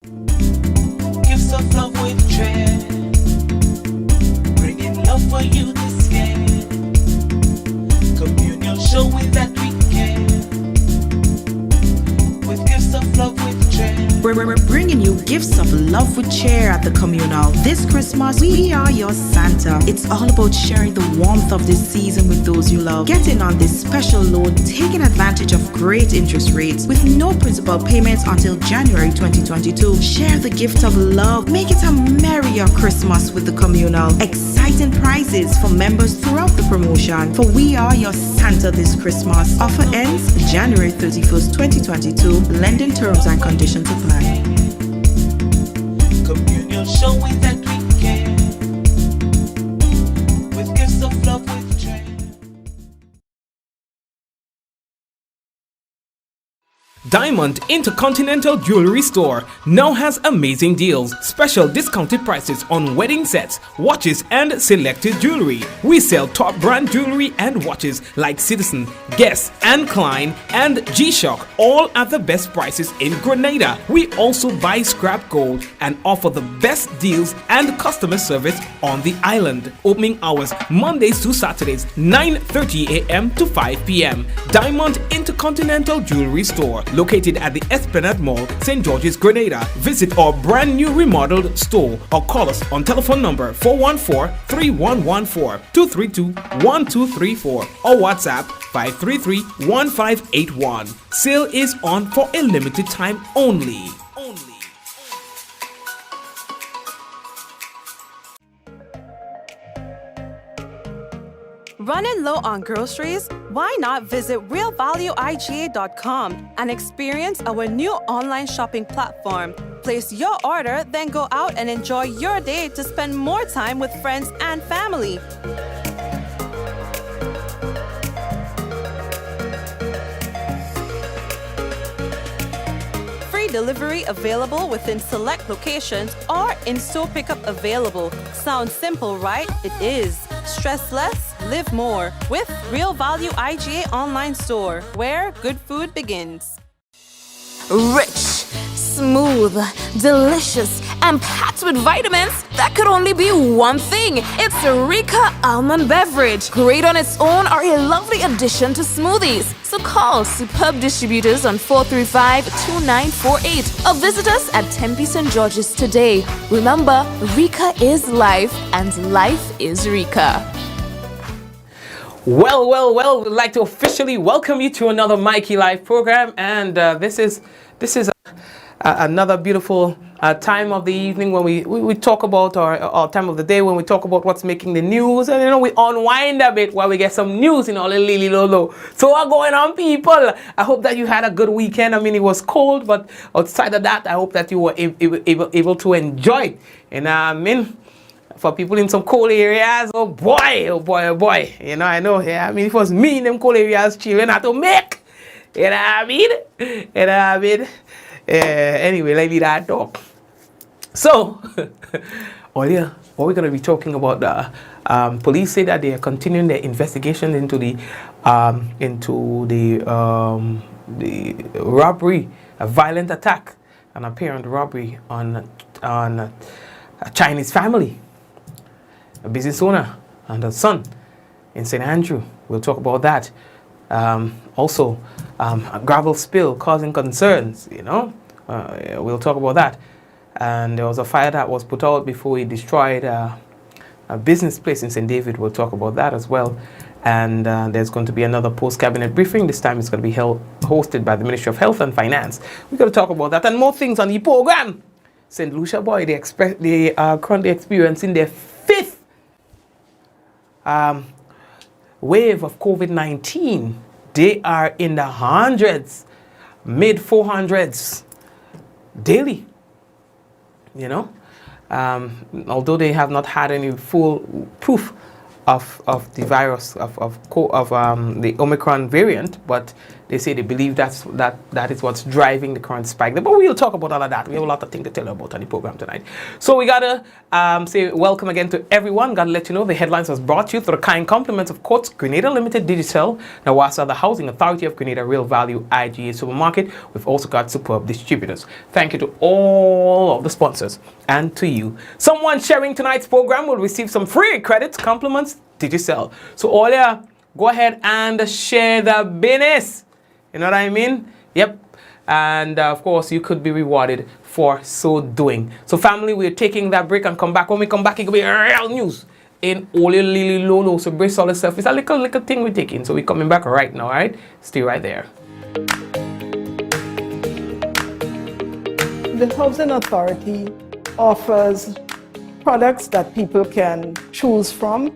Gifts of love with dread, bringing love for you this care. Communion showing that we care. With gifts of love with dread. We're bringing you gifts of love with cheer at the communal. This Christmas, we are your Santa. It's all about sharing the warmth of this season with those you love. Get in on this special loan, taking advantage of great interest rates with no principal payments until January 2022. Share the gift of love. Make it a merrier Christmas with the communal. Exciting prizes for members throughout the promotion. For we are your Santa this Christmas. Offer ends January 31st, 2022. Lending terms and conditions apply. Communion showing that we care. With gifts of love with dread. Diamond Intercontinental Jewelry Store now has amazing deals, special discounted prices on wedding sets, watches and selected jewelry. We sell top brand jewelry and watches like Citizen, Guess and Klein and G-Shock, all at the best prices in Grenada. We also buy scrap gold and offer the best deals and customer service on the island. Opening hours Mondays to Saturdays 9:30 a.m. to 5 p.m. Diamond Intercontinental Jewelry Store, located at the Esplanade Mall, St. George's, Grenada. Visit our brand new remodeled store or call us on telephone number 414-3114, 232-1234 or WhatsApp 533-1581. Sale is on for a limited time only. Running low on groceries? Why not visit realvalueiga.com and experience our new online shopping platform? Place your order, then go out and enjoy your day to spend more time with friends and family. Free delivery available within select locations or in-store pickup available. Sounds simple, right? It is. Stress less, live more with Real Value IGA online store, where good food begins. Rich, smooth, delicious, and packed with vitamins that could only be one thing. It's a Rika almond beverage. Great on its own or a lovely addition to smoothies. So call Superb Distributors on 435-2948 or visit us at Tempe St. George's today. Remember, Rika is life and life is Rika. Well, we'd like to officially welcome you to another Mikey Live program, and this is another beautiful time of the evening when we talk about our time of the day when we talk about what's making the news, and we unwind a bit while we get some news lily lolo. So what's going on, people? I hope that you had a good weekend. I mean, it was cold, but outside of that, I hope that you were able to enjoy it. And I mean, for people in some cold areas, oh boy. I know. Yeah, I mean, it was me in them cold areas chilling had to make. You know what I mean? Anyway, let me that talk. So, earlier, what we're going to be talking about, police say that they are continuing their investigation into the robbery, a violent attack, an apparent robbery on a Chinese family, a business owner and a son in St. Andrew. We'll talk about that. Also, a gravel spill causing concerns, we'll talk about that. And there was a fire that was put out before it destroyed a business place in St. David. We'll talk about that as well. And there's going to be another post-cabinet briefing. This time it's going to be hosted by the Ministry of Health and Finance. We're going to talk about that and more things on the program. St. Lucia boy, they are currently experiencing their fifth wave of COVID-19. They are in the hundreds, mid 400s daily, although they have not had any full proof of the virus, of the Omicron variant, but they say they believe that is what's driving the current spike. But we'll talk about all of that. We have a lot of things to tell you about on the program tonight. So we gotta say welcome again to everyone. Gotta let you know the headlines was brought to you through the kind compliments of Courts Grenada Limited, Digicel, Nawasa, the Housing Authority of Grenada, Real Value IGA Supermarket. We've also got superb distributors. Thank you to all of the sponsors and to you. Someone sharing tonight's program will receive some free credits, compliments, Digicel. So all yeah, go ahead and share the business. You know what I mean? Yep. And of course, you could be rewarded for so doing. So family, we're taking that break and come back. When we come back, it could be real news in Ole Lily Lolo. So brace all yourself. It's a little thing we're taking. So we're coming back right now, all right? Stay right there. The Housing Authority offers products that people can choose from,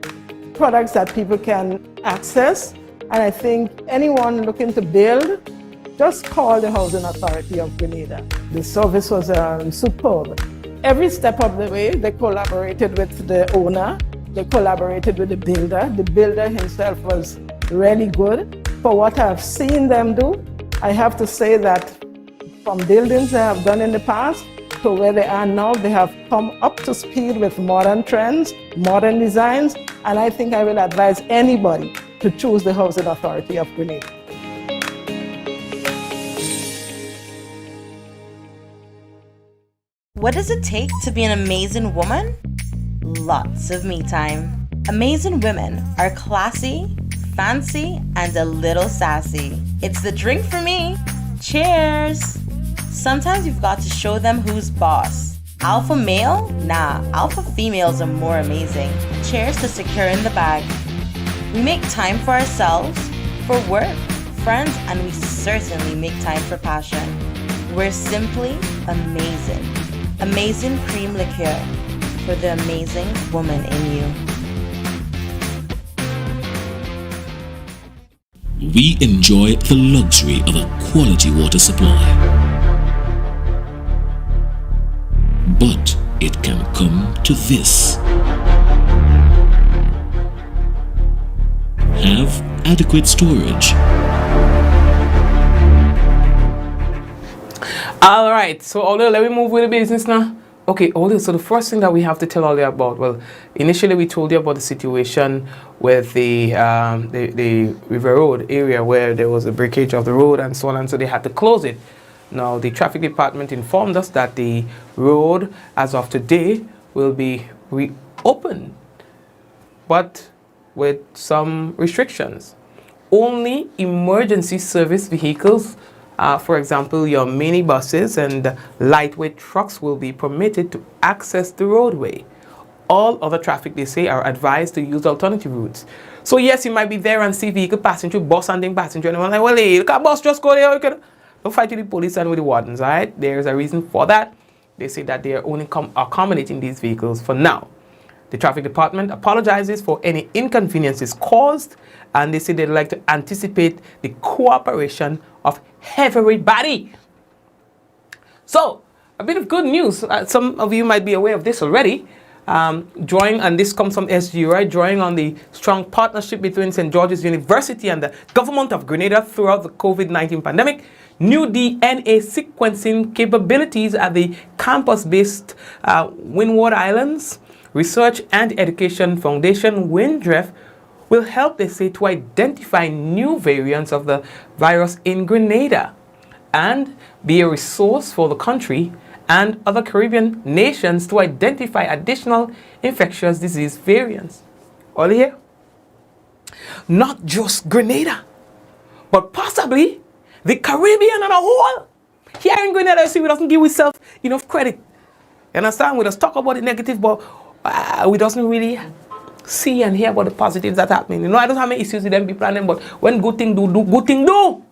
products that people can access, and I think anyone looking to build, just call the Housing Authority of Grenada. The service was superb. Every step of the way, they collaborated with the owner, they collaborated with the builder. The builder himself was really good. For what I've seen them do, I have to say that from buildings they have done in the past to where they are now, they have come up to speed with modern trends, modern designs, and I think I will advise anybody to choose the Housing Authority of Grenada. What does it take to be an amazing woman? Lots of me time. Amazing women are classy, fancy, and a little sassy. It's the drink for me. Cheers! Sometimes you've got to show them who's boss. Alpha male? Nah, alpha females are more amazing. Cheers to securing the bag. We make time for ourselves, for work, friends, and we certainly make time for passion. We're simply amazing. Amazing cream liqueur for the amazing woman in you. We enjoy the luxury of a quality water supply. But it can come to this. Have adequate storage. All right, so although let me move with the business now. Okay, although so the first thing that we have to tell all you about, well, initially we told you about the situation with the River Road area where there was a breakage of the road and so on, and so they had to close it. Now, the traffic department informed us that the road, as of today, will be reopened, but with some restrictions. Only emergency service vehicles, for example, your minibuses and lightweight trucks, will be permitted to access the roadway. All other traffic, they say, are advised to use alternative routes. So yes, you might be there and see vehicle passing through, bus and then passing through, and I'm like, well, hey, look at bus, just go there, you can. Don't fight with the police and with the wardens, all right? There's a reason for that. They say that they are only accommodating these vehicles for now. The traffic department apologizes for any inconveniences caused, and they say they'd like to anticipate the cooperation of everybody. So, a bit of good news. Some of you might be aware of this already. Drawing, and this comes from SG, right? Drawing on the strong partnership between St. George's University and the government of Grenada throughout the COVID-19 pandemic, new DNA sequencing capabilities at the campus-based Windward Islands Research and Education Foundation, WINDREF, will help, they say, to identify new variants of the virus in Grenada and be a resource for the country and other Caribbean nations to identify additional infectious disease variants. All here? Not just Grenada, but possibly the Caribbean as a whole. Here in Grenada, you see, we doesn't give ourselves enough credit. You understand? We just talk about the negative, but we doesn't really see and hear about the positives that happening. You know, I don't have many issues with them people and them, but when good thing do, good thing do.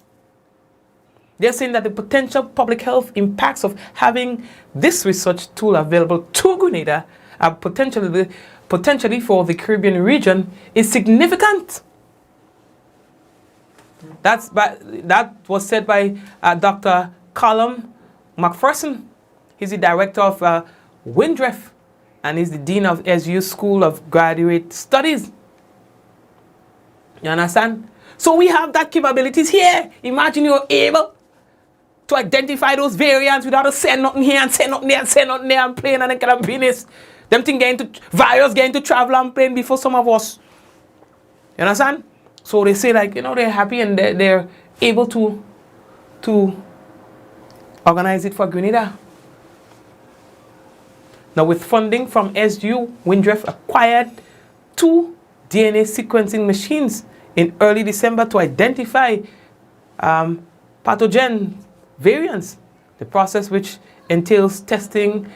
They're saying that the potential public health impacts of having this research tool available to Grenada, potentially for the Caribbean region, is significant. That was said by Dr. Callum McPherson. He's the director of WINDREF, and he's the dean of SU School of Graduate Studies. You understand? So we have that capabilities here. Imagine you're able to identify those variants without to send nothing here and send nothing there and send nothing there and playing and kind of business. Them thing virus getting to travel and playing before some of us. You understand? So they say like, they're happy and they're able to organize it for Grenada. Now with funding from SGU, Windref acquired 2 DNA sequencing machines in early December to identify pathogen variants. The process, which entails testing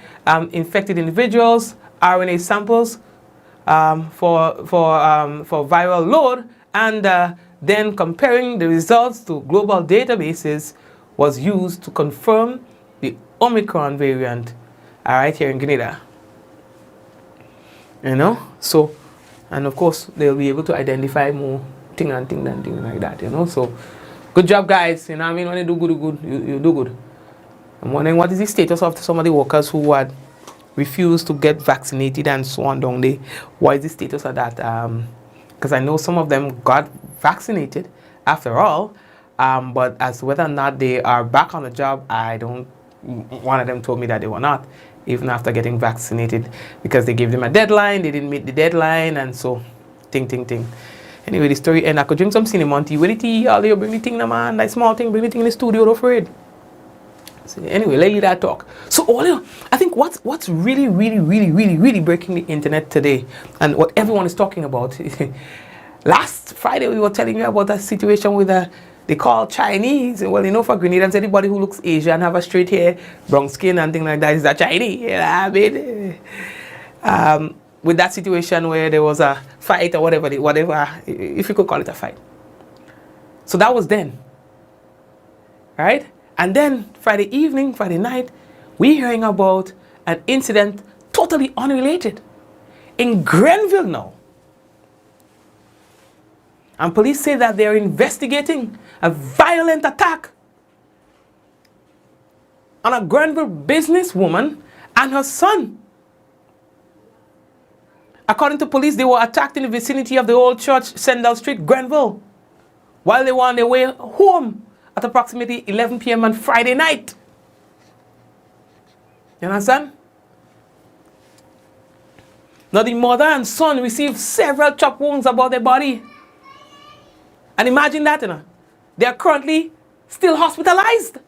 infected individuals, RNA samples for viral load, and then comparing the results to global databases, was used to confirm the Omicron variant. All right, here in Grenada. So, and of course they'll be able to identify more thing like that. So, good job, guys. When you do good, you do good. I'm wondering what is the status of some of the workers who had refused to get vaccinated and so on down there. What is the status of that? Because I know some of them got vaccinated after all, but as whether or not they are back on the job, I don't. One of them told me that they were not, even after getting vaccinated, because they gave them a deadline, they didn't meet the deadline, and so, ting. Anyway, the story, and I could drink some cinnamon tea. With the tea, all you bring the thing, man, that small thing, bring the thing in the studio, don't afraid. So anyway, let you that talk. So I think what's really breaking the internet today, and what everyone is talking about, last Friday we were telling you about a situation with they call Chinese. Well, for Grenadians, anybody who looks Asian, have a straight hair, brown skin, and things like that is a Chinese. With that situation where there was a fight or whatever, if you could call it a fight. So that was then, right? And then Friday night, we're hearing about an incident totally unrelated in Grenville now. And police say that they're investigating a violent attack on a Grenville businesswoman and her son. According to police, they were attacked in the vicinity of the old church, Sendell Street, Grenville, while they were on their way home at approximately 11 p.m. on Friday night. You understand? Now the mother and son received several chop wounds about their body. And imagine that, they are currently still hospitalized.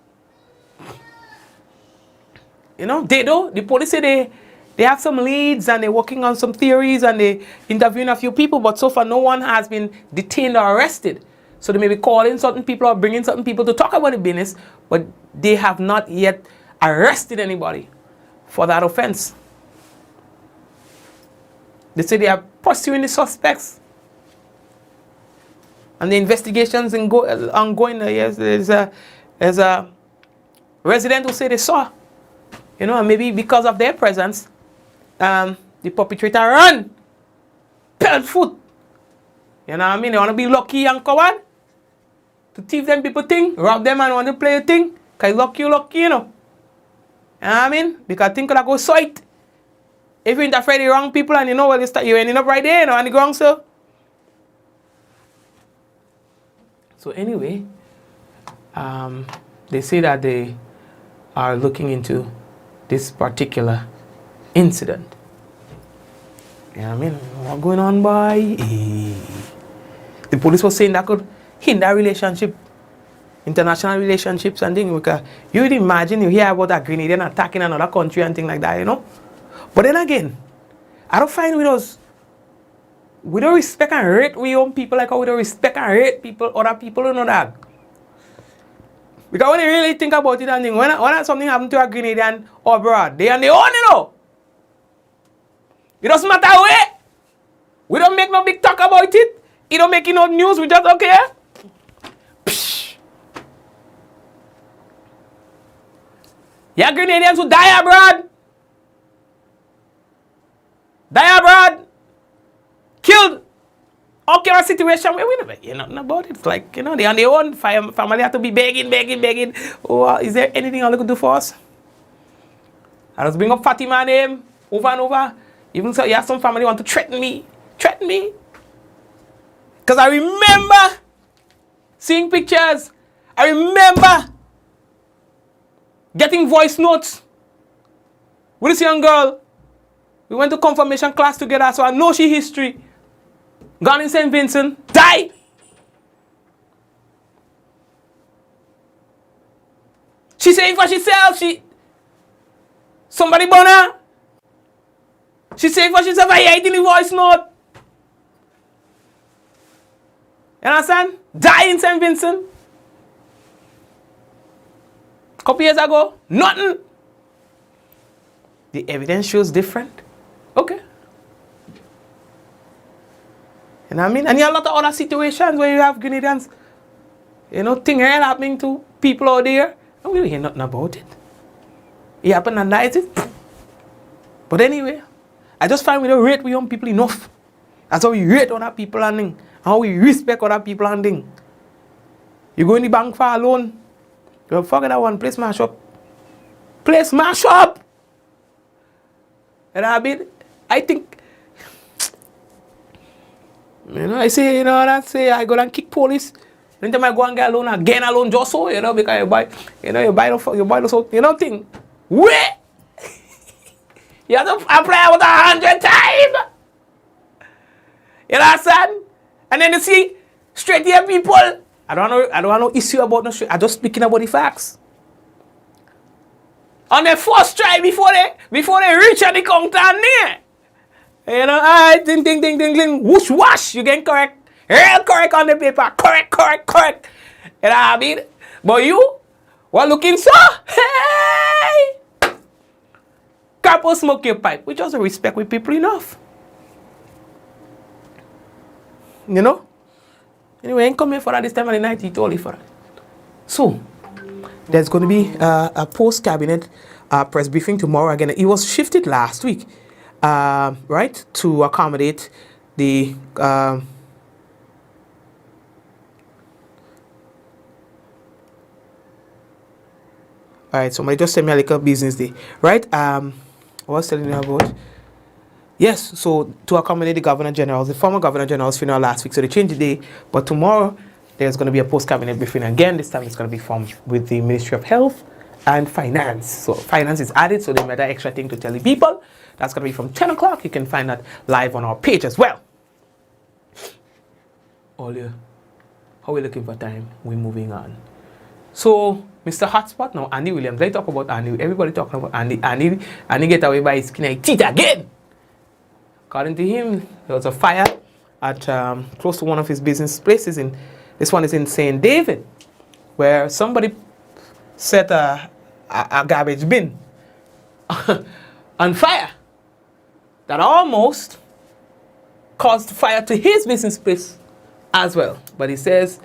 The police say they have some leads and they're working on some theories and they interviewing a few people, but so far no one has been detained or arrested. So they may be calling certain people or bringing certain people to talk about the business, but they have not yet arrested anybody for that offense. They say they are pursuing the suspects. And the investigations ongoing. Yes, there's a resident who say they saw, and maybe because of their presence, the perpetrator run, pelt foot. You know what I mean? They want to be lucky and coward to thief them people thing, rob them and want to play a thing. Cause lucky, You know what I mean? Because think that go sight. If you interfere the wrong people and you're ending up right there, on the ground, so. So anyway, they say that they are looking into this particular incident. You know what I mean? What's going on, boy? The police was saying that could hinder relationship, international relationships and things. Because you would imagine you hear about a Grenadian attacking another country and things like that, But then again, I don't find we don't respect and rate we own people like how we don't respect and rate other people, that. Because when you really think about it and think, when something happens to a Grenadian or abroad, they on their own, It doesn't matter where. We don't make no big talk about it. It don't make no news, we just okay. Psh. Yeah, Grenadians who die abroad. Killed. Okay, a situation where we never hear nothing about it. It's like, they on their own. Family have to be begging. Oh, is there anything I could do for us? I just bring up Fatima name over and over. Even so, yeah, some family want to threaten me. Because I remember seeing pictures. I remember getting voice notes with this young girl. We went to confirmation class together, so I know she history. Gone in St. Vincent, died. She saying for herself, somebody born her. She saying for herself, I hate in the voice note. You understand? Die in St. Vincent. Couple years ago, nothing. The evidence shows different. Okay. You know what I mean? And you have a lot of other situations where you have Grenadians, things are happening to people out there. And we don't hear nothing about it. It happened and that is it. But anyway, I just find we don't rate we young people enough. That's how we rate other people and things. How we respect other people and things. You go in the bank for a loan. You forget that one, place mash up. Place mash up! And I think, I say, I go and kick police. Anytime I go and get a loan, again a loan just so, because you buy the thing. Wait! You have to apply about 100 times! You understand? And then you see, straight here people, I don't want no issue about no straight, I'm just speaking about the facts. On the first try before they reach at the counter near. Ding, whoosh, wash, you get correct. Real correct on the paper. Correct. You know what I mean? But you, what looking so? Hey! Couple smoke your pipe. We just respect with people enough. Anyway, I ain't come here for that this time of the night, he told you for that. So, there's going to be a post-cabinet press briefing tomorrow. Again, it was shifted last week, right, to accommodate the all right, somebody just sent me a little business day, right? I was telling you about. Yes, so to accommodate the former Governor General's funeral last week, so they changed the day. But tomorrow, there's going to be a post-cabinet briefing again. This time it's going to be formed with the Ministry of Health and Finance. So finance is added, so they made that extra thing to tell the people. That's going to be from 10 o'clock. You can find that live on our page as well. How are we looking for time? We're moving on. So, Mr. Hotspot, now Andy Williams. Let's talk about Andy. Everybody talking about Andy. Andy get away by his skin teeth again. According to him, there was a fire at close to one of his business places. This one is in St. David, where somebody set a garbage bin on fire that almost caused fire to his business place as well. But he says,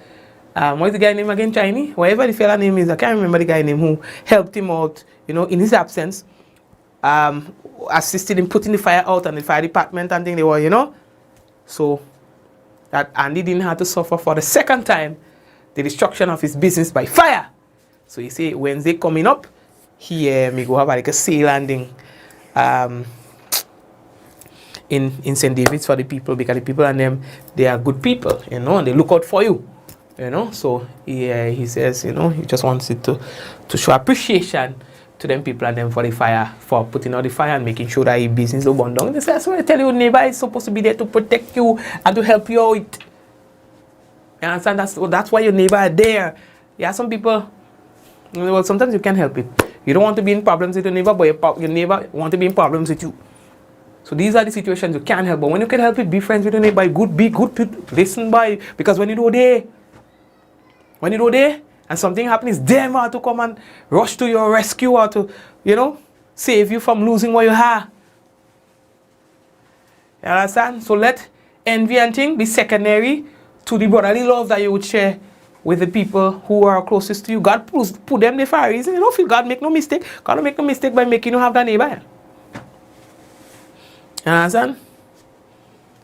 what's the guy name again, Chinese? Whatever the fella name is, I can't remember the guy name who helped him out, in his absence. Assisted in putting the fire out, and the fire department and thing they were, so that Andy didn't have to suffer for the second time the destruction of his business by fire. So you see, Wednesday coming up, he may go have like a sale landing in St. David's for the people, because the people and them, they are good people, and they look out for you, So he says, he just wants it to show appreciation to them people and them for the fire, for putting out the fire and making sure that your business don't burn down. They say, that's what I tell you, neighbor is supposed to be there to protect you and to help you out. You understand? That's why your neighbor are there. Yeah, some people, well, sometimes you can't help it. You don't want to be in problems with your neighbor, but your neighbor want to be in problems with you. So these are the situations you can't help. But when you can help it, be friends with your neighbor, be good, listen by. Because when you go there, and something happens, them are to come and rush to your rescue or to, save you from losing what you have. You understand? So let envy and thing be secondary to the brotherly love that you would share with the people who are closest to you. God put them there for a reason. God make no mistake. God don't make no mistake by making you have that neighbor. You understand?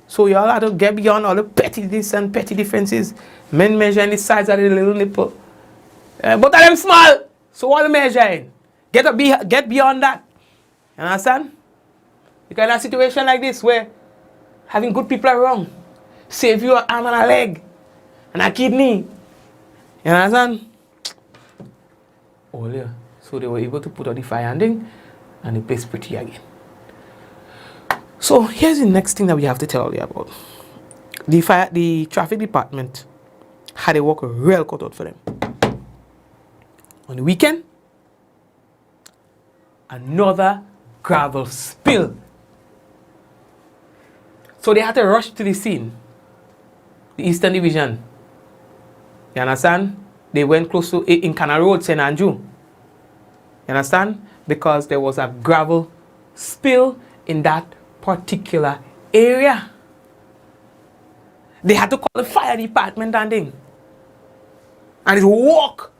So you all have to get beyond all the pettiness and petty differences. Men measuring the size of the little nipple. Both of them small. So what are you measuring? Get beyond that. You understand? Because in a situation like this where having good people around save you an arm and a leg and a kidney You understand? Oh, yeah. So they were able to put out the fire ending and the place pretty again. So here's the next thing that we have to tell you about. The traffic department had a work real cut out for them. On the weekend, another gravel spill. So they had to rush to the scene. The Eastern Division. You understand? They went close to in Canal Road, St. Andrew. You understand? Because there was a gravel spill in that particular area. They had to call the fire department and thing. And it's walk.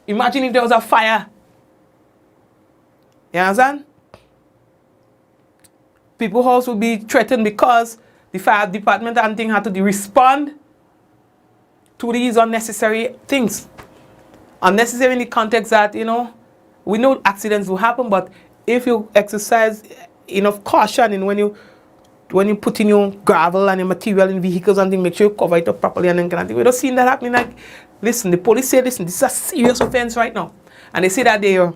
Imagine if there was a fire. You understand? People's house would be threatened because the fire department and thing had to respond to these unnecessary things. Unnecessary in the context that, you know, we know accidents will happen, but if you exercise enough caution in when you put in your gravel and your material in vehicles and things, make sure you cover it up properly and then kind of thing. We don't see that happening. Like, listen, the police say, listen, this is a serious offense right now. And they say that they are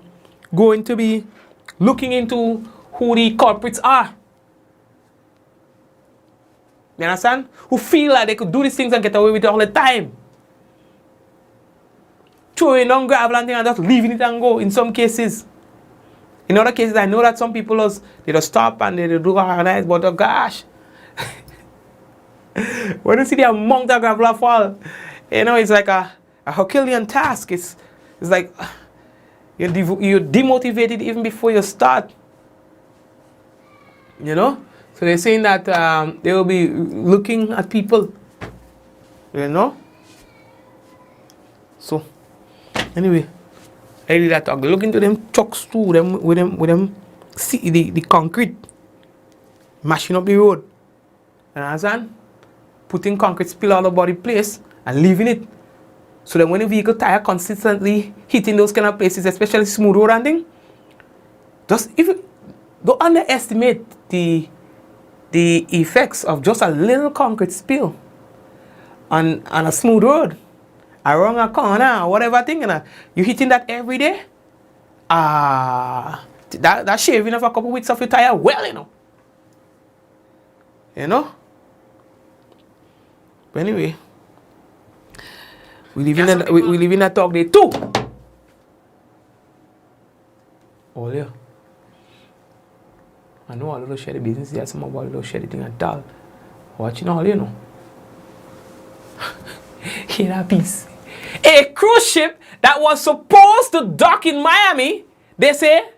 going to be looking into who the culprits are. You understand? Who feel like they could do these things and get away with it all the time. Throwing down gravel and things and just leaving it and go in some cases. In other cases, I know that some people they just stop and they do organize, but oh gosh. When you see the amount of gravel fall, you know, it's like a Herculean task. It's like you're demotivated even before you start. You know? So they're saying that they will be looking at people. You know? So, anyway. I did that talk. Look into them trucks too, with them see the concrete. Mashing up the road. You understand? Putting concrete spill all over the place and leaving it. So that when the vehicle tire consistently hitting those kind of places, especially smooth road and thing, just if you don't underestimate the effects of just a little concrete spill on a smooth road. Around a corner, whatever thing, you hitting that every day. That shaving of a couple weeks of your tire, well, you know. You know? But anyway, we live in that talk day too. Oh yeah. I know all of those share the business, there's some about those share the thing and all. Watching all, you know. Hear that piece. A cruise ship that was supposed to dock in Miami, they say,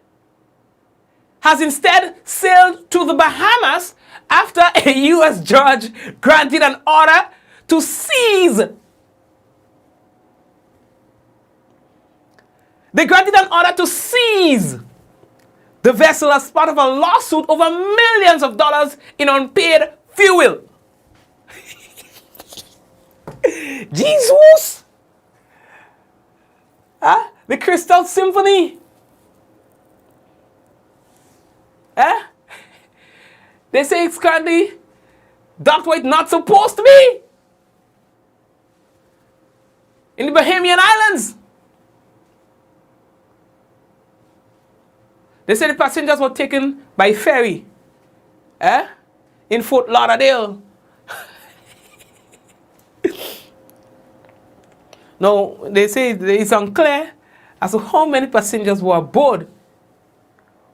has instead sailed to the Bahamas after a U.S. judge granted an order to seize. They granted an order to seize the vessel as part of a lawsuit over millions of dollars in unpaid fuel. Jesus! Huh? The Crystal Symphony. Huh? They say it's currently docked where it's not supposed to be. In the Bahamian Islands. They say the passengers were taken by ferry. In Fort Lauderdale. Now, they say it's unclear as to how many passengers were aboard,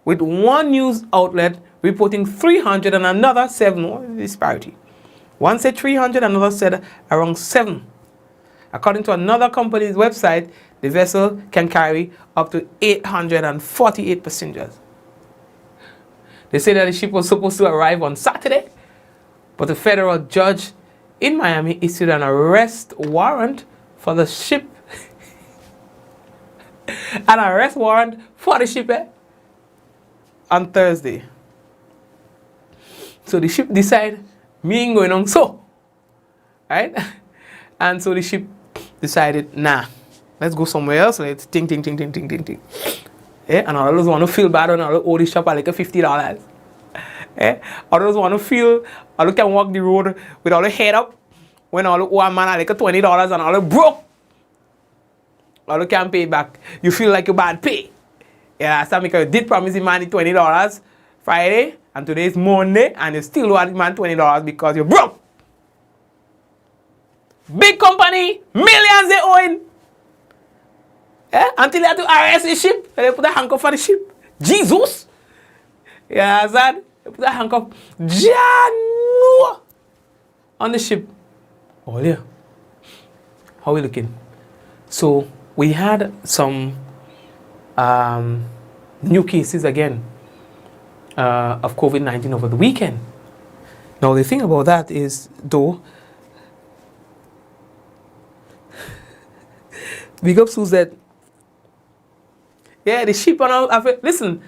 with one news outlet reporting 300 and another 7. What is the disparity? One said 300, another said around 7. According to another company's website, the vessel can carry up to 848 passengers. They say that the ship was supposed to arrive on Saturday, but a federal judge in Miami issued an arrest warrant for the ship. An arrest warrant for the ship on Thursday. So the ship decided, me ain't going on so. Right? And so the ship decided, nah, let's go somewhere else. Let's think. And others want to feel bad when all owe the shop like $50. Others want to feel, others can walk the road with all the head up when all owe a man like $20 and all broke. or you can't pay back, you feel like you bad pay. Yeah, so because you did promise the man $20 Friday, and today is Monday, and you still owe the man $20 because you're broke. Big company, millions they own. Yeah? Until they have to arrest the ship, and they put a handcuff on the ship. Jesus! Yeah, Azad, they put a handcuff Janu on the ship. Oh, yeah. How are we looking? So, we had some new cases again of COVID-19 over the weekend. Now, the thing about that is, though, big up Suzette. Yeah, the sheep and all. Listen,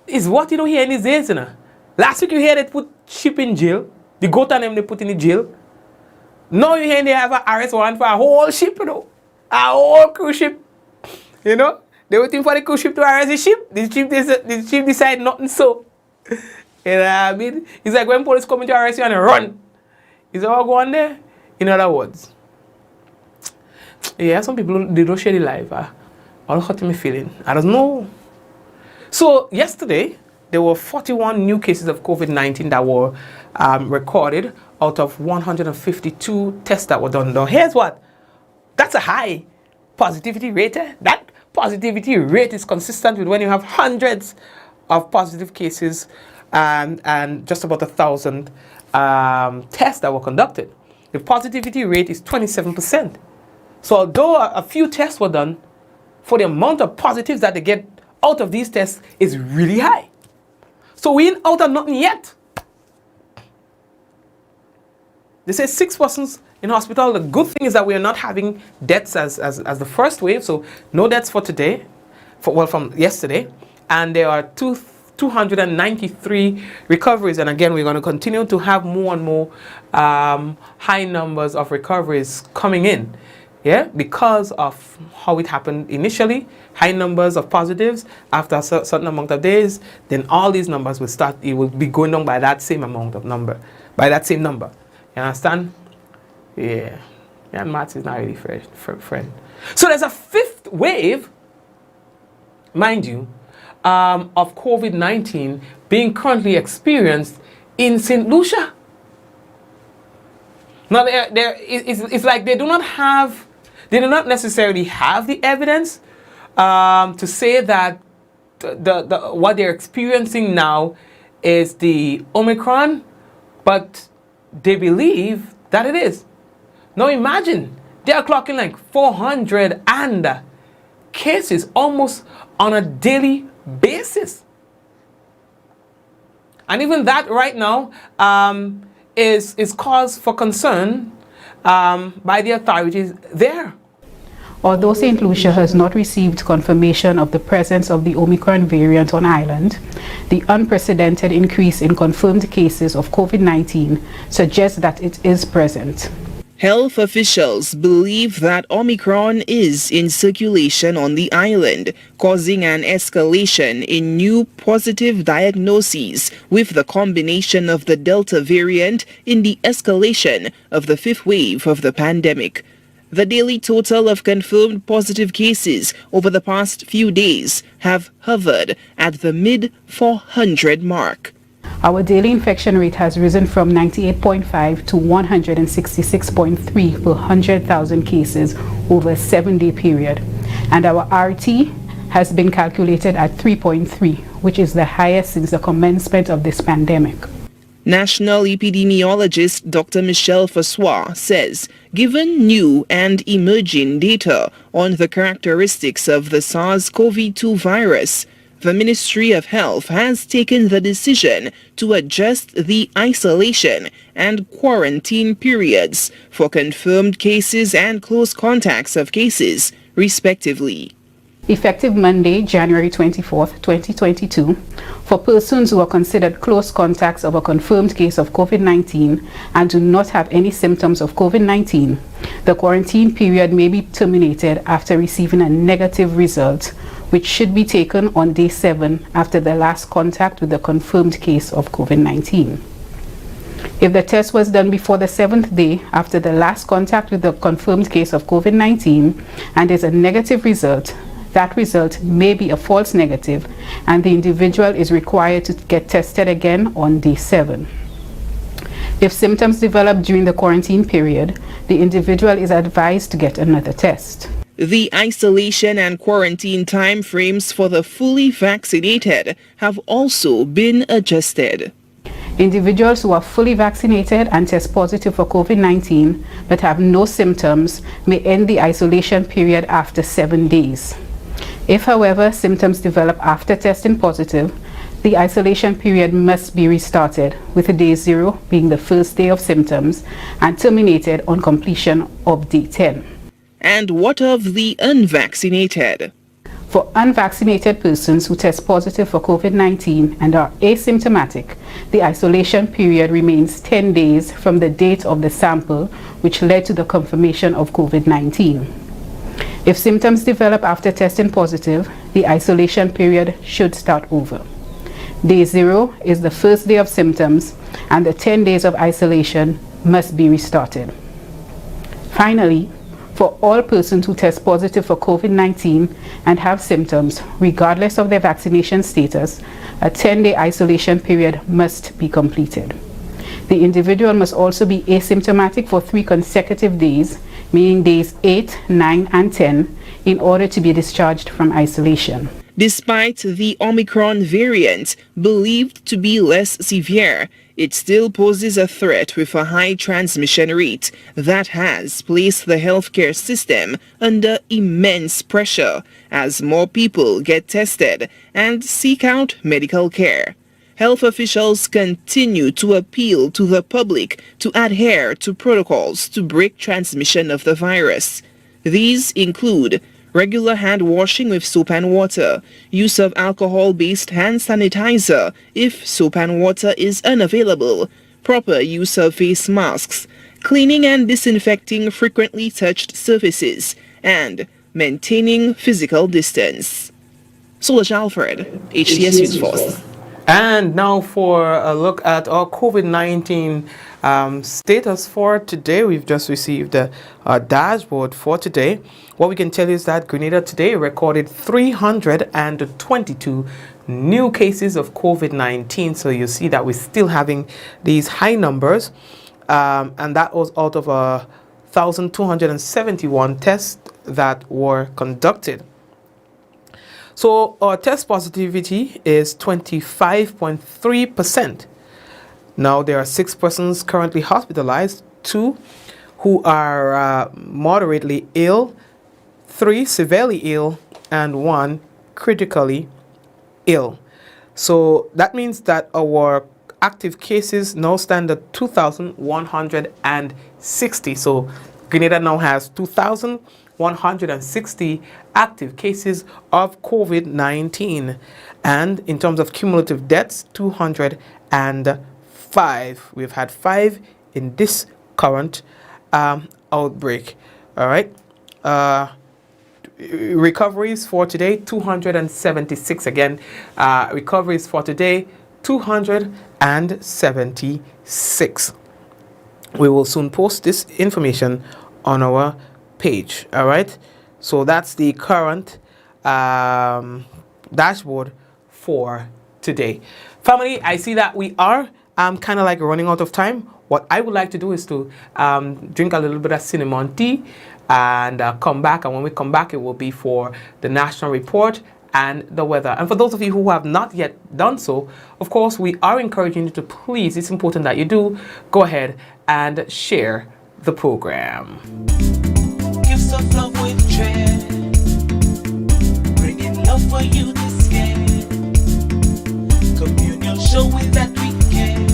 it's what you don't hear in these days, you know. Last week you hear they put sheep in jail. The goat and them they put in the jail. Now you hear they have an arrest warrant for a whole ship, you know. A whole cruise ship. You know? They waiting for the cruise ship to arrest the ship. The ship decide nothing so. You know what I mean? It's like when police come to arrest you and they run. Is that what go on there? In other words. Yeah, some people, they don't share the life. All hurt me feeling. I don't know. So, yesterday, there were 41 new cases of COVID-19 that were recorded out of 152 tests that were done. Now, here's what. That's a high positivity rate. That positivity rate is consistent with when you have hundreds of positive cases and just about 1,000 tests that were conducted. The positivity rate is 27%. So although a few tests were done, for the amount of positives that they get out of these tests is really high. So we ain't out of nothing yet. They say 6 persons in hospital. The good thing is that we are not having deaths as the first wave. So no deaths for today, from yesterday. And there are 293 recoveries. And again, we're going to continue to have more and more high numbers of recoveries coming in. Yeah, because of how it happened initially, high numbers of positives after a certain amount of days, then all these numbers will start, it will be going down by that same amount of number, by that same number. You understand? Yeah. And maths is not really friend. So there's a 5th wave, mind you, of COVID-19 being currently experienced in St. Lucia. Now, it's like they do not necessarily have the evidence to say that what they're experiencing now is the Omicron, but they believe that it is. Now imagine, they are clocking like 400 and cases almost on a daily basis. And even that right now is cause for concern by the authorities there. Although St. Lucia has not received confirmation of the presence of the Omicron variant on island, the unprecedented increase in confirmed cases of COVID-19 suggests that it is present. Health officials believe that Omicron is in circulation on the island, causing an escalation in new positive diagnoses, with the combination of the Delta variant in the escalation of the 5th wave of the pandemic. The daily total of confirmed positive cases over the past few days have hovered at the mid-400 mark. Our daily infection rate has risen from 98.5 to 166.3 per 100,000 cases over a 7-day period. And our RT has been calculated at 3.3, which is the highest since the commencement of this pandemic. National epidemiologist Dr. Michelle Fassois says, given new and emerging data on the characteristics of the SARS-CoV-2 virus, the Ministry of Health has taken the decision to adjust the isolation and quarantine periods for confirmed cases and close contacts of cases, respectively. Effective Monday, January 24th, 2022, for persons who are considered close contacts of a confirmed case of COVID-19 and do not have any symptoms of COVID-19, the quarantine period may be terminated after receiving a negative result, which should be taken on day 7 after the last contact with the confirmed case of COVID-19. If the test was done before the 7th day after the last contact with the confirmed case of COVID-19 and is a negative result, that result may be a false negative and the individual is required to get tested again on day 7. If symptoms develop during the quarantine period, the individual is advised to get another test. The isolation and quarantine timeframes for the fully vaccinated have also been adjusted. Individuals who are fully vaccinated and test positive for COVID-19 but have no symptoms may end the isolation period after 7 days. If, however, symptoms develop after testing positive, the isolation period must be restarted, with day 0 being the first day of symptoms and terminated on completion of day 10. And what of the unvaccinated? For unvaccinated persons who test positive for COVID-19 and are asymptomatic, the isolation period remains 10 days from the date of the sample which led to the confirmation of COVID-19. If symptoms develop after testing positive, the isolation period should start over. Day 0 is the first day of symptoms and the 10 days of isolation must be restarted. Finally, for all persons who test positive for COVID-19 and have symptoms, regardless of their vaccination status, a 10-day isolation period must be completed. The individual must also be asymptomatic for 3 consecutive days, meaning days 8, 9, and 10, in order to be discharged from isolation. Despite the Omicron variant believed to be less severe, it still poses a threat with a high transmission rate that has placed the healthcare system under immense pressure as more people get tested and seek out medical care. Health officials continue to appeal to the public to adhere to protocols to break transmission of the virus. These include regular hand washing with soap and water, use of alcohol-based hand sanitizer if soap and water is unavailable, proper use of face masks, cleaning and disinfecting frequently touched surfaces, and maintaining physical distance. Solange Alfred, HTS News Force. And now for a look at our COVID-19 status for today. We've just received a dashboard for today. What we can tell you is that Grenada today recorded 322 new cases of COVID-19. So you see that we're still having these high numbers. And that was out of 1,271 tests that were conducted. So our test positivity is 25.3%. Now there are 6 persons currently hospitalized, 2 who are moderately ill, 3 severely ill, and 1 critically ill. So that means that our active cases now stand at 2,160. So Grenada now has 2,160 active cases of COVID-19. And in terms of cumulative deaths, 205. We've had 5 in this current outbreak. All right. Recoveries for today, 276. Again, recoveries for today, 276. We will soon post this information on our page. All right. So that's the current dashboard for today. Family, I see that we are kind of like running out of time. What I would like to do is to drink a little bit of cinnamon tea and come back. And when we come back, it will be for the national report and the weather. And for those of you who have not yet done so, of course, we are encouraging you to please, it's important that you do go ahead and share the program. Gifts of love with Trent, bringing love for you this game. Communion showing that we can.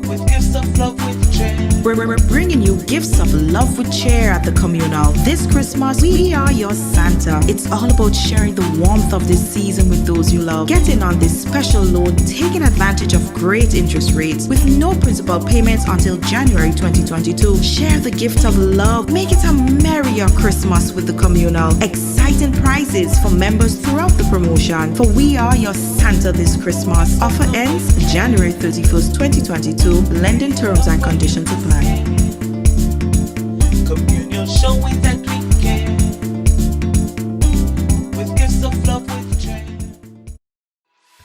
With gifts of love with Trent. We're bringing you gifts of love with cheer at the communal. This Christmas, we are your Santa. It's all about sharing the warmth of this season with those you love. Get in on this special loan, taking advantage of great interest rates with no principal payments until January 2022. Share the gift of love. Make it a merrier Christmas with the communal. Excited exciting prizes for members throughout the promotion. For We Are Your Santa this Christmas. Offer ends January 31st, 2022. Lending terms and conditions apply. Communion showing that we care. With gifts of love with joy.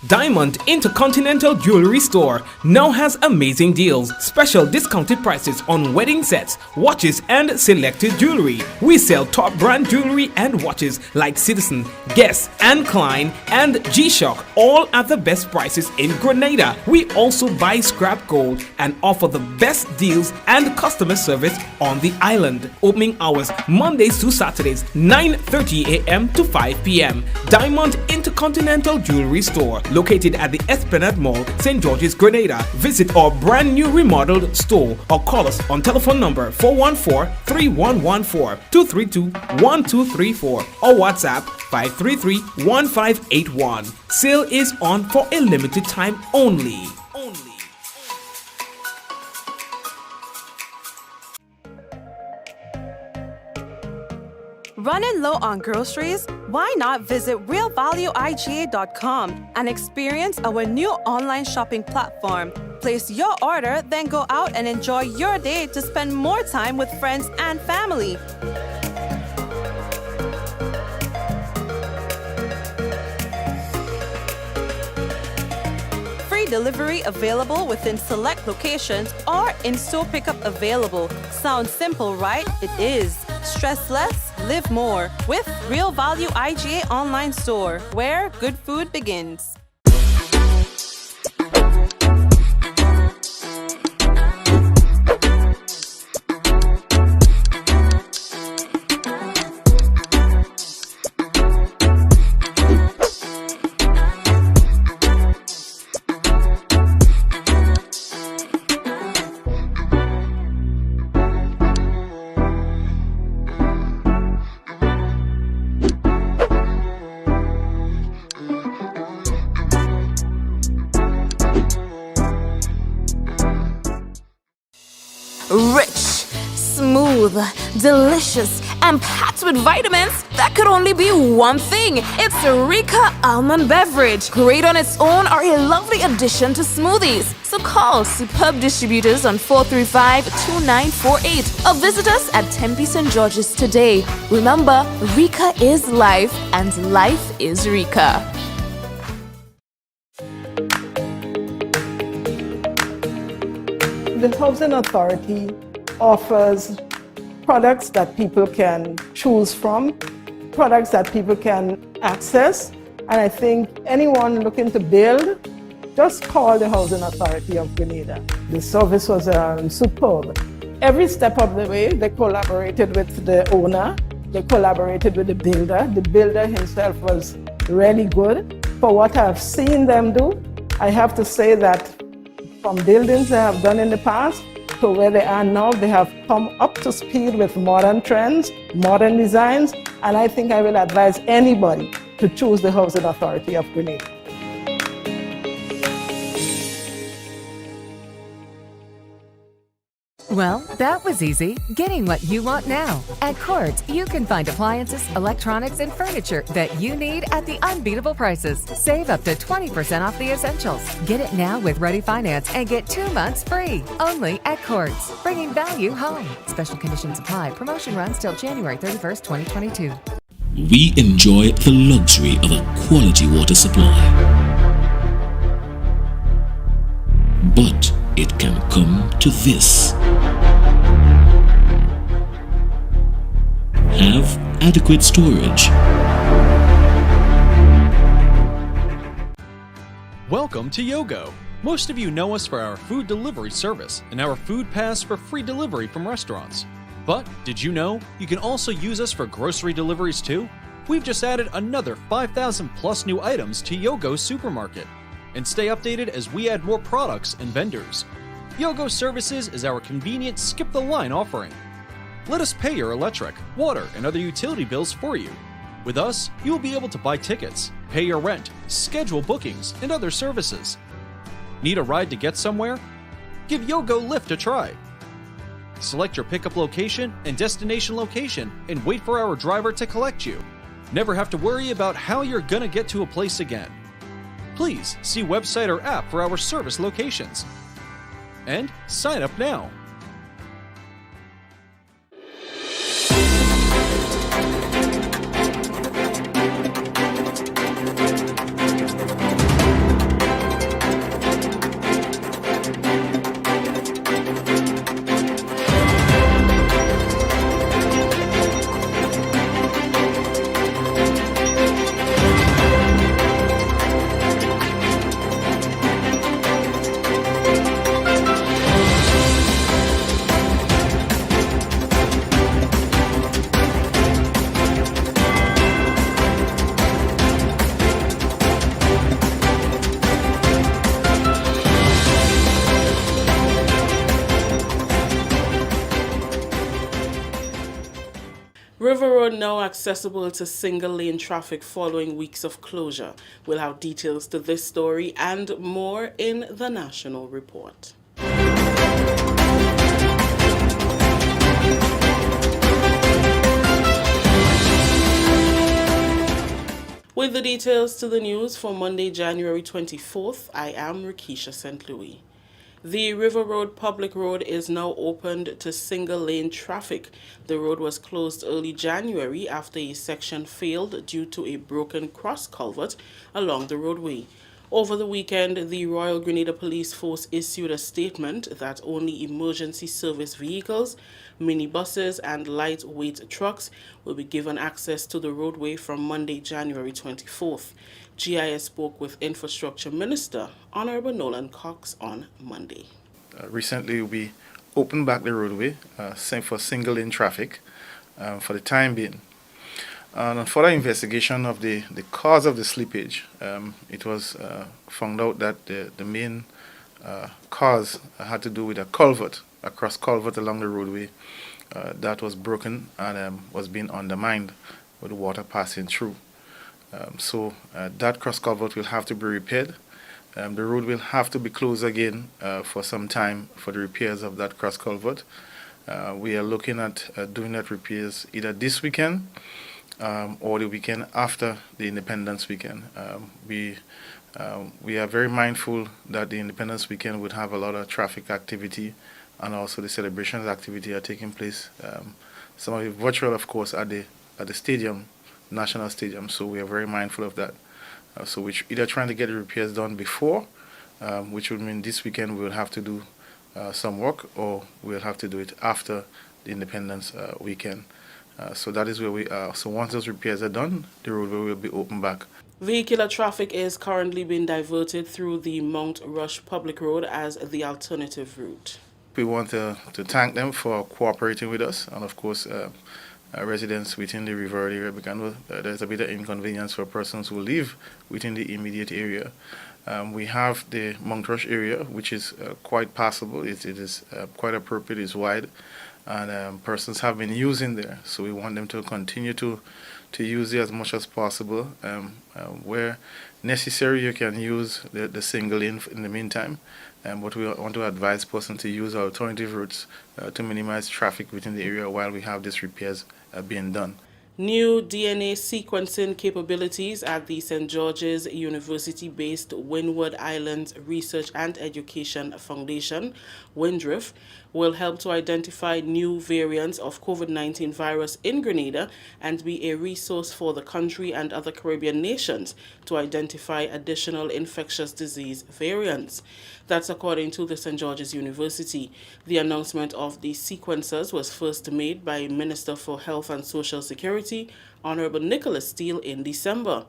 Diamond Intercontinental Jewelry Store now has amazing deals, special discounted prices on wedding sets, watches and selected jewelry. We sell top brand jewelry and watches like Citizen, Guess and Klein and G-Shock, all at the best prices in Grenada. We also buy scrap gold and offer the best deals and customer service on the island. Opening hours Mondays to Saturdays 9:30 a.m. to 5 p.m. Diamond Intercontinental Jewelry Store, located at the Esplanade Mall, St. George's, Grenada. Visit our brand new remodeled store or call us on telephone number 414-3114, 232-1234 or WhatsApp 533-1581. Sale is on for a limited time only. Running low on groceries? Why not visit realvalueiga.com and experience our new online shopping platform? Place your order, then go out and enjoy your day to spend more time with friends and family. Free delivery available within select locations or in-store pickup available. Sounds simple, right? It is. Stress less, live more with Real Value IGA online store, where good food begins. Rich, smooth, delicious, and packed with vitamins that could only be one thing. It's Rika Almond Beverage. Great on its own or a lovely addition to smoothies. So call superb distributors on 435-2948 or visit us at Tempe St. George's today. Remember, Rika is life and life is Rika. The Housing Authority offers products that people can choose from, products that people can access, and I think anyone looking to build, just call the Housing Authority of Grenada. The service was superb. Every step of the way, they collaborated with the owner, they collaborated with the builder. The builder himself was really good. For what I've seen them do, I have to say that from buildings they have done in the past to where they are now, they have come up to speed with modern trends, modern designs, and I think I will advise anybody to choose the Housing Authority of Grenada. Well, that was easy. Getting what you want now. At Courts, you can find appliances, electronics, and furniture that you need at the unbeatable prices. Save up to 20% off the essentials. Get it now with Ready Finance and get 2 months free. Only at Courts, bringing value home. Special conditions apply. Promotion runs till January 31st, 2022. We enjoy the luxury of a quality water supply. But it can come to this. Have adequate storage. Welcome to Yogo. Most of you know us for our food delivery service and our food pass for free delivery from restaurants. But did you know you can also use us for grocery deliveries too? We've just added another 5,000 plus new items to Yogo's supermarket. And stay updated as we add more products and vendors. Yogo Services is our convenient skip-the-line offering. Let us pay your electric, water, and other utility bills for you. With us, you will be able to buy tickets, pay your rent, schedule bookings, and other services. Need a ride to get somewhere? Give Yogo Lyft a try. Select your pickup location and destination location and wait for our driver to collect you. Never have to worry about how you're gonna get to a place again. Please see website or app for our service locations. And sign up now. River Road now accessible to single-lane traffic following weeks of closure. We'll have details to this story and more in the National Report. With the details to the news for Monday, January 24th, I am Rikisha St. Louis. The River Road public road is now opened to single-lane traffic. The road was closed early January after a section failed due to a broken cross culvert along the roadway. Over the weekend, the Royal Grenada Police Force issued a statement that only emergency service vehicles, minibuses, and lightweight trucks will be given access to the roadway from Monday, January 24th. GIS spoke with Infrastructure Minister Honorable Nolan Cox on Monday. Recently, we opened back the roadway for single-lane traffic for the time being. On further investigation of the cause of the slippage, it was found out that the main cause had to do with a culvert, a cross culvert along the roadway that was broken and was being undermined with the water passing through. So that cross culvert will have to be repaired. The road will have to be closed again for some time for the repairs of that cross culvert. We are looking at doing that repairs either this weekend or the weekend after the Independence weekend. We are very mindful that the Independence weekend would have a lot of traffic activity, and also the celebrations activity are taking place. Some of it virtual, of course, at the stadium, National Stadium. So we are very mindful of that. So we're either trying to get the repairs done before, which would mean this weekend we will have to do some work, or we'll have to do it after the Independence weekend. So that is where we are. So once those repairs are done, the roadway will be open back. Vehicular traffic is currently being diverted through the Mount Rush Public Road as the alternative route. We want to thank them for cooperating with us, and of course residents within the River area, because there's a bit of inconvenience for persons who live within the immediate area. We have the Mount Rush area, which is quite passable. It is quite appropriate, it's wide, and persons have been using there. So we want them to continue to use it as much as possible. Where necessary, you can use the single lane in the meantime. But we want to advise persons to use alternative routes to minimize traffic within the area while we have these repairs being done. New DNA sequencing capabilities at the St. George's University-based Windward Islands Research and Education Foundation, WINDRIF, will help to identify new variants of COVID-19 virus in Grenada and be a resource for the country and other Caribbean nations to identify additional infectious disease variants. That's according to the St. George's University. The announcement of the sequencers was first made by Minister for Health and Social Security, Honorable Nicholas Steele, in December.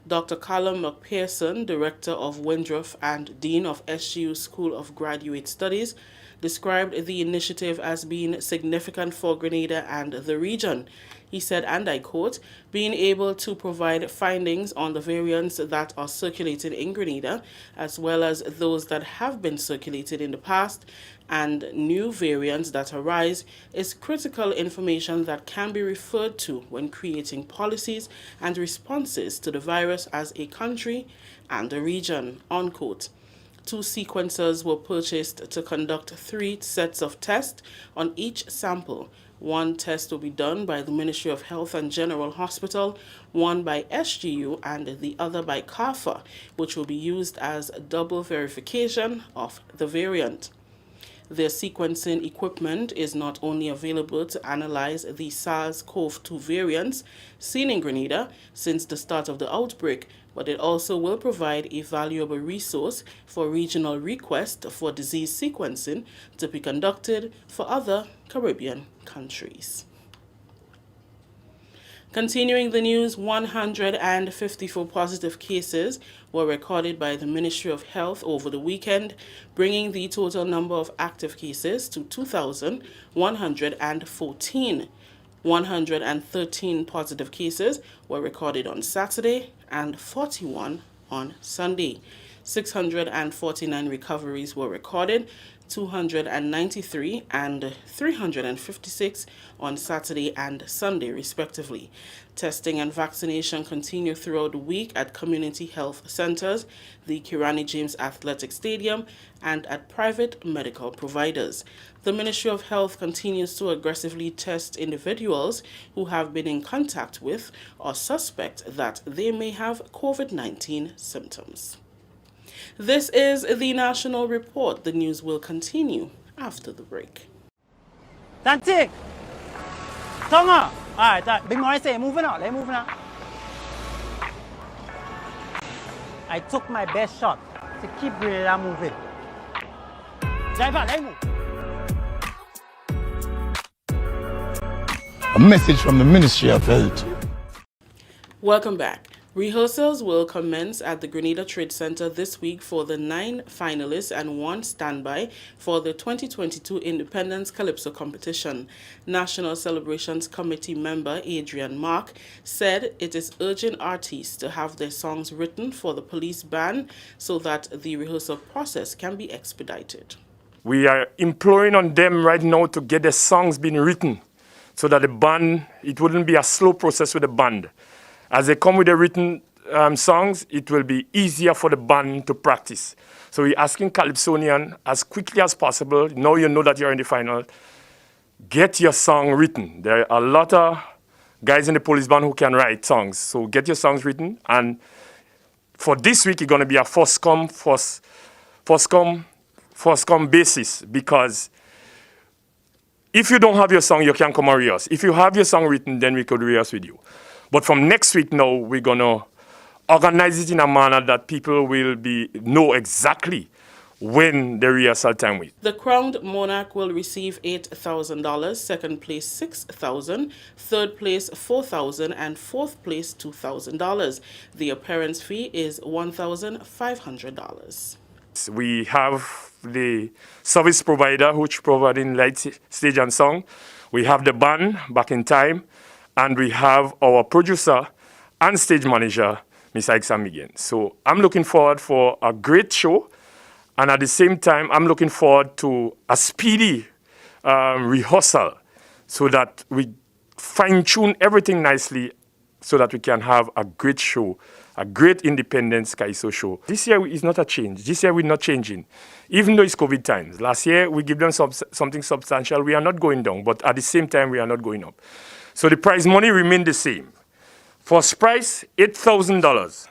Dr. Callum McPherson, Director of WINDRIF and Dean of SGU School of Graduate Studies, described the initiative as being significant for Grenada and the region. He said, and I quote, being able to provide findings on the variants that are circulated in Grenada, as well as those that have been circulated in the past, and new variants that arise, is critical information that can be referred to when creating policies and responses to the virus as a country and a region, unquote. 2 sequencers were purchased to conduct 3 sets of tests on each sample. 1 test will be done by the Ministry of Health and General Hospital, 1 by SGU, and the other by CARFA, which will be used as double verification of the variant. The sequencing equipment is not only available to analyze the SARS-CoV-2 variants seen in Grenada since the start of the outbreak, but it also will provide a valuable resource for regional requests for disease sequencing to be conducted for other Caribbean countries. Continuing the news, 154 positive cases were recorded by the Ministry of Health over the weekend, bringing the total number of active cases to 2,114. 113 positive cases were recorded on Saturday and 41 on Sunday. 649 recoveries were recorded, 293 and 356 on Saturday and Sunday, respectively. Testing and vaccination continue throughout the week at community health centers, the Kirani James Athletic Stadium, and at private medical providers. The Ministry of Health continues to aggressively test individuals who have been in contact with or suspect that they may have COVID-19 symptoms. This is the National Report. The news will continue after the break. Tantik! Tonga! Alright, big more say, moving out, let's moving out. I took my best shot to keep Grenada moving. Driver, let's move. A message from the Ministry of Health. Welcome back. Rehearsals will commence at the Grenada Trade Center this week for the 9 finalists and 1 standby for the 2022 Independence Calypso competition. National Celebrations Committee member Adrian Mark said it is urging artists to have their songs written for the police band so that the rehearsal process can be expedited. We are imploring on them right now to get their songs being written so that the band, it wouldn't be a slow process with the band. As they come with the written songs, it will be easier for the band to practice. So we're asking Calypsonian as quickly as possible, now you know that you're in the final, get your song written. There are a lot of guys in the police band who can write songs. So get your songs written. And for this week, it's going to be a first come basis, because if you don't have your song, you can't come and rehearse. If you have your song written, then we could rehearse with you. But from next week now, we're going to organize it in a manner that people will know exactly when the rehearsal time is. The crowned monarch will receive $8,000, second place $6,000, third place $4,000, and fourth place $2,000. The appearance fee is $1,500. We have the service provider which providing light, stage and song. We have the band back in time. And we have our producer and stage manager, Ms. Aiksa Migen. So I'm looking forward for a great show. And at the same time, I'm looking forward to a speedy rehearsal so that we fine-tune everything nicely so that we can have a great show, a great Independence Kaiso show. This year is not a change. This year we're not changing, even though it's COVID times. Last year, we give them something substantial. We are not going down, but at the same time, we are not going up. So the prize money remained the same. First prize, $8,000.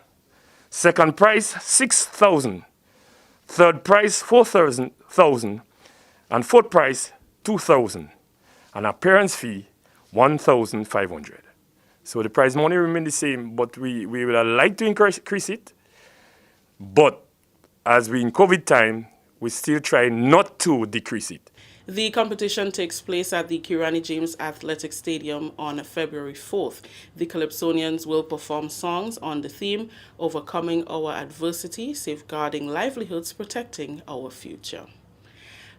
Second prize, $6,000. Third prize, $4,000. And fourth prize, $2,000. And appearance fee, $1,500. So the prize money remained the same, but we would like to increase it. But as we're in COVID time, we still try not to decrease it. The competition takes place at the Kirani James Athletic Stadium on February 4th. The Calypsonians will perform songs on the theme, Overcoming Our Adversity, Safeguarding Livelihoods, Protecting Our Future.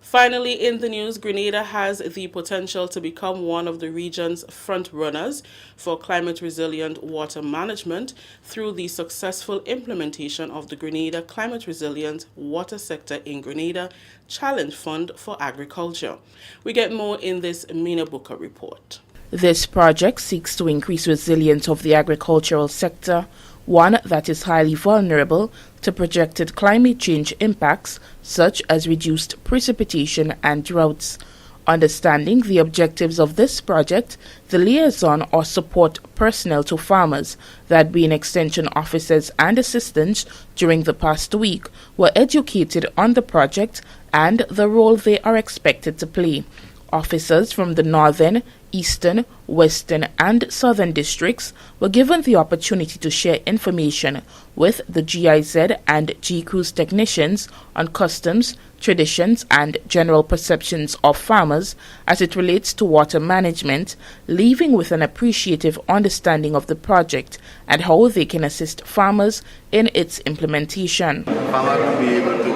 Finally, in the news, Grenada has the potential to become one of the region's front runners for climate-resilient water management through the successful implementation of the Grenada Climate Resilient Water Sector in Grenada Challenge Fund for Agriculture. We get more in this Mina Booker report. This project seeks to increase resilience of the agricultural sector one that is highly vulnerable to projected climate change impacts such as reduced precipitation and droughts. Understanding the objectives of this project, the liaison or support personnel to farmers, that being extension officers and assistants during the past week, were educated on the project and the role they are expected to play. Officers from the northern, eastern, western and southern districts were given the opportunity to share information with the GIZ and G-Cruise technicians on customs, traditions and general perceptions of farmers as it relates to water management, leaving with an appreciative understanding of the project and how they can assist farmers in its implementation. Farmers will be able to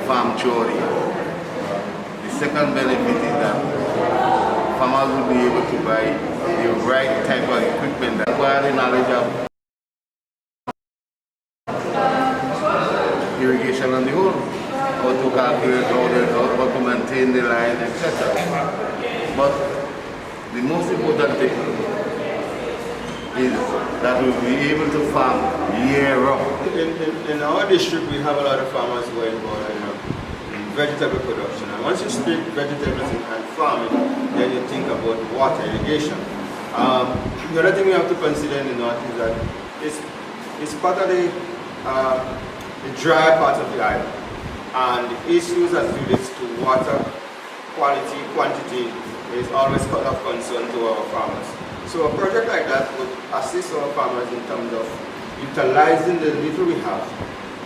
farm truly. The second benefit is that farmers will be able to buy the right type of equipment that require the knowledge of irrigation on the whole, how to calculate, how to maintain the line, etc. But the most important thing is that we'll be able to farm year round. In our district, we have a lot of farmers who are involved in vegetable production. And once you split vegetables and farming, then you think about water irrigation. The other thing we have to consider in the north is that it's part of the dry part of the island. And the issues as relates to water quality, quantity is always cause of concern to our farmers. So a project like that would assist our farmers in terms of utilizing the little we have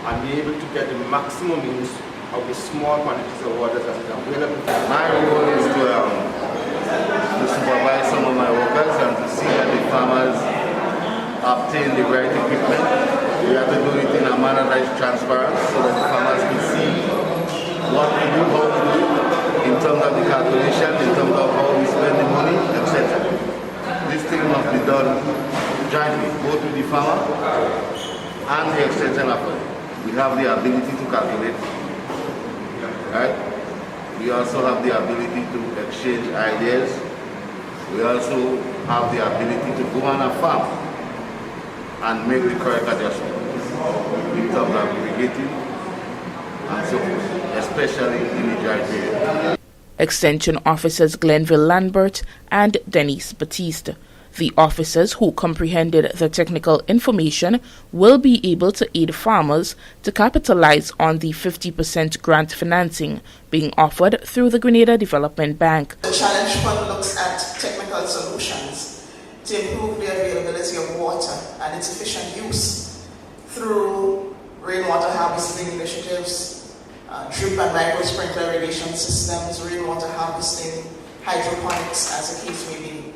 and be able to get the maximum use of the small quantities of water that is available. My role is to supervise some of my workers and to see that the farmers obtain the right equipment. We have to do it in a manner that is transparent so that the farmers can see what we do, how we do it, in terms of the calculation, in terms of how we spend the money, etc. This thing must be done jointly, both with the farmer and the extension officer. We have the ability to calculate, right? We also have the ability to exchange ideas. We also have the ability to go on a farm and make the correct adjustment in terms of irrigating and so forth, especially in the dry period. Extension Officers Grenville Lambert and Denise Batiste. The officers who comprehended the technical information will be able to aid farmers to capitalize on the 50% grant financing being offered through the Grenada Development Bank. The Challenge Fund looks at technical solutions to improve the availability of water and its efficient use through rainwater harvesting initiatives, drip and micro sprinkler irrigation systems, rainwater harvesting, hydroponics, as the case may be.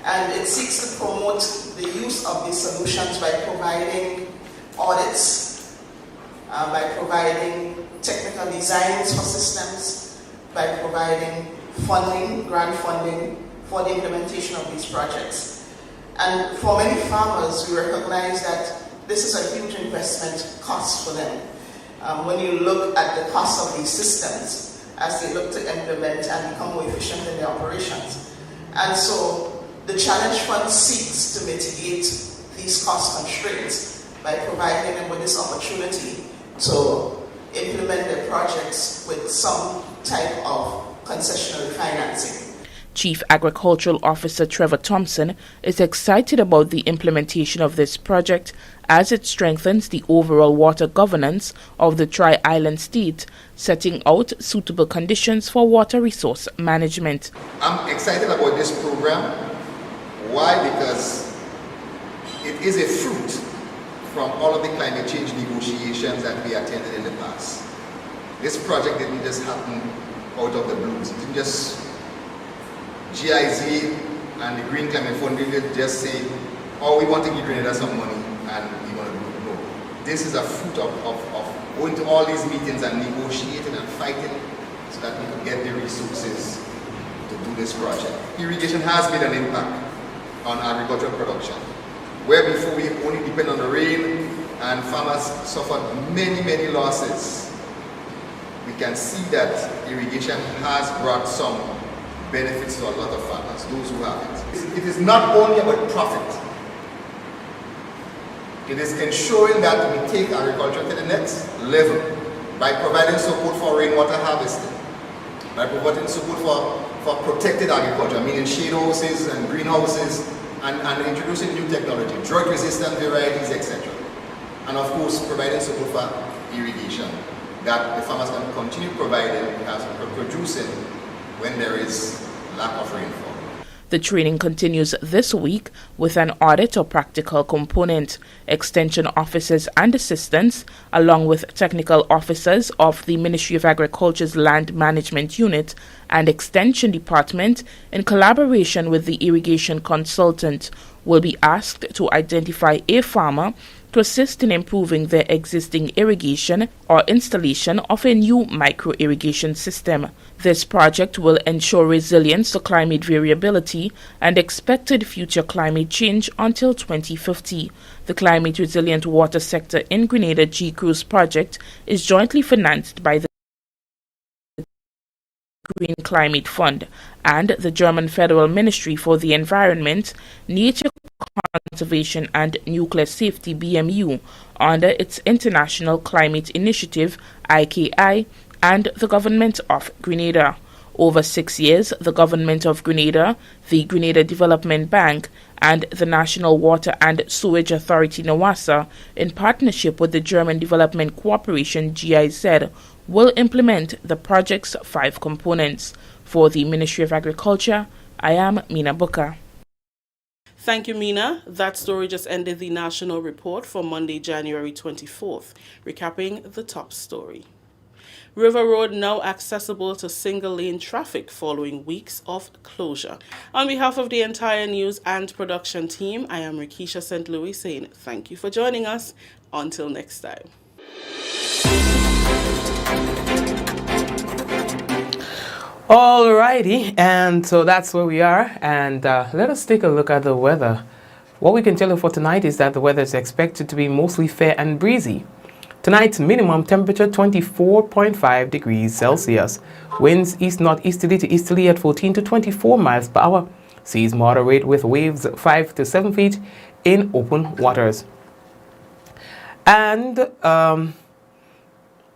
And it seeks to promote the use of these solutions by providing audits, by providing technical designs for systems, by providing funding, grant funding for the implementation of these projects. And for many farmers, we recognize that this is a huge investment cost for them. When you look at the cost of these systems as they look to implement and become more efficient in their operations. And so the Challenge Fund seeks to mitigate these cost constraints by providing them with this opportunity to implement their projects with some type of concessionary financing. Chief Agricultural Officer Trevor Thompson is excited about the implementation of this project as it strengthens the overall water governance of the Tri-Island state, setting out suitable conditions for water resource management. I'm excited about this program. Why? Because it is a fruit from all of the climate change negotiations that we attended in the past. This project didn't just happen out of the blues. It didn't just GIZ and the Green Climate Fund didn't just say, oh, we want to give Grenada some money and we want to do it. No. This is a fruit of going to all these meetings and negotiating and fighting so that we could get the resources to do this project. Irrigation has made an impact on agricultural production. Where before we only depend on the rain and farmers suffered many losses, we can see that irrigation has brought some benefits to a lot of farmers, those who have it. It is not only about profit. It is ensuring that we take agriculture to the next level by providing support for rainwater harvesting, by providing support for protected agriculture, meaning shade houses and greenhouses, and introducing new technology, drought-resistant varieties, etc. And of course, providing support for irrigation, that the farmers can continue producing when there is lack of rainfall. The training continues this week with an audit or practical component. Extension officers and assistants, along with technical officers of the Ministry of Agriculture's Land Management Unit and Extension Department, in collaboration with the irrigation consultant, will be asked to identify a farmer to assist in improving their existing irrigation or installation of a new micro-irrigation system. This project will ensure resilience to climate variability and expected future climate change until 2050. The Climate Resilient Water Sector in Grenada G-Cruise project is jointly financed by the Green Climate Fund and the German Federal Ministry for the Environment, Nature Conservation and Nuclear Safety BMU under its International Climate Initiative IKI and the Government of Grenada. Over 6 years, the Government of Grenada, the Grenada Development Bank, and the National Water and Sewage Authority NWASA, in partnership with the German Development Corporation GIZ, will implement the project's 5 components. For the Ministry of Agriculture, I am Mina Booker. Thank you, Mina. That story just ended the national report for Monday, January 24th. Recapping the top story. River Road now accessible to single-lane traffic following weeks of closure. On behalf of the entire news and production team, I am Rikisha St. Louis saying thank you for joining us. Until next time. Alrighty, and so that's where we are, and let us take a look at the weather. What we can tell you for tonight is that the weather is expected to be mostly fair and breezy. Tonight's minimum temperature 24.5 degrees Celsius. Winds east-northeasterly to easterly at 14 to 24 miles per hour. Seas moderate with waves 5 to 7 feet in open waters. And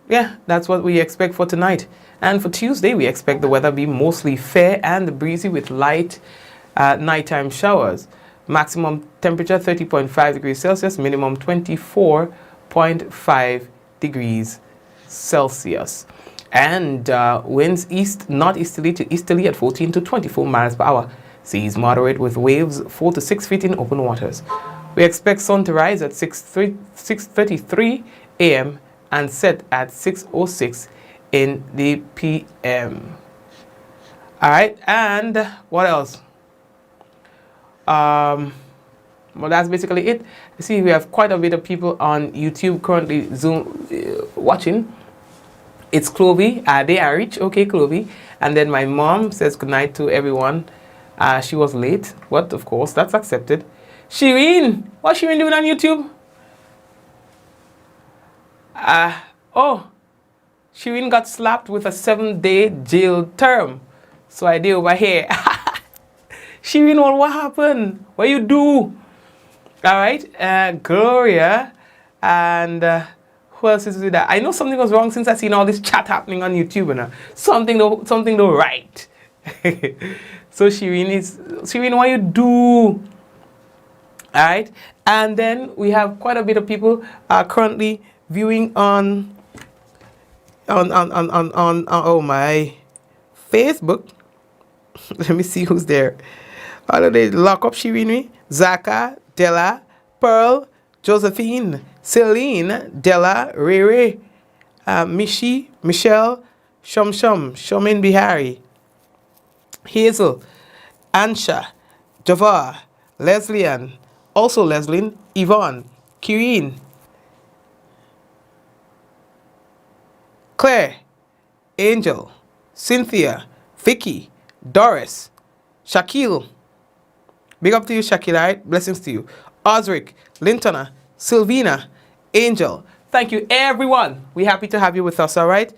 yeah, that's what we expect for tonight. And for Tuesday, we expect the weather to be mostly fair and breezy with light nighttime showers. Maximum temperature 30.5 degrees Celsius, minimum 24.5 degrees Celsius. And winds east-northeasterly to easterly at 14 to 24 miles per hour. Seas moderate with waves 4 to 6 feet in open waters. We expect sun to rise at 6:33 a.m. and set at 6:06 in the p.m. All right, and what else? Well, that's basically it. I see we have quite a bit of people on YouTube currently watching. It's Clovey. They are rich. Okay, Clovey. And then my mom says goodnight to everyone. She was late, but of course that's accepted. Shireen, what's Shireen doing on YouTube? Oh, Shireen got slapped with a 7-day jail term. So I did over here. Shireen, what happened? What you do? All right, Gloria, and who else is with that? I know something was wrong since I seen all this chat happening on YouTube. And something though right. So Shireen, what you do? All right, and then we have quite a bit of people currently viewing on oh my Facebook. Let me see who's there. How do they lock up Shireen? Zaka, Della, Pearl, Josephine, Celine, Della, Rere, Mishi, Michelle, Shomin Bihari, Hazel, Ansha, Javar, Leslian, also Leslin, Yvonne, Kireen, Claire, Angel, Cynthia, Vicky, Doris, Shaquille. Big up to you, Shaquille, all right? Blessings to you. Osric, Lintona, Sylvina, Angel. Thank you, everyone. We're happy to have you with us, all right?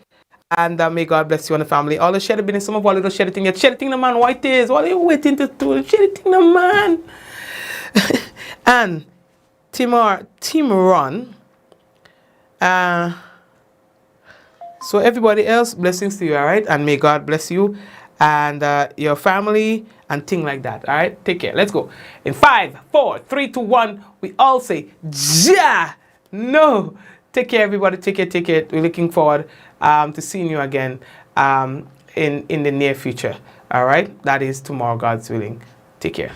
And may God bless you and the family. All the sheddy business, some of all little sheddy thing. You're sheddy thing the man, what it is? What are you waiting to do? Sheddy thing the man. And team run. So everybody else, blessings to you, all right? And may God bless you and your family and things like that, all right? Take care. Let's go. In 5, 4, 3, 2, 1, we all say, ja! No! Take care, everybody. Take care. We're looking forward to seeing you again in the near future, all right? That is tomorrow, God's willing. Take care.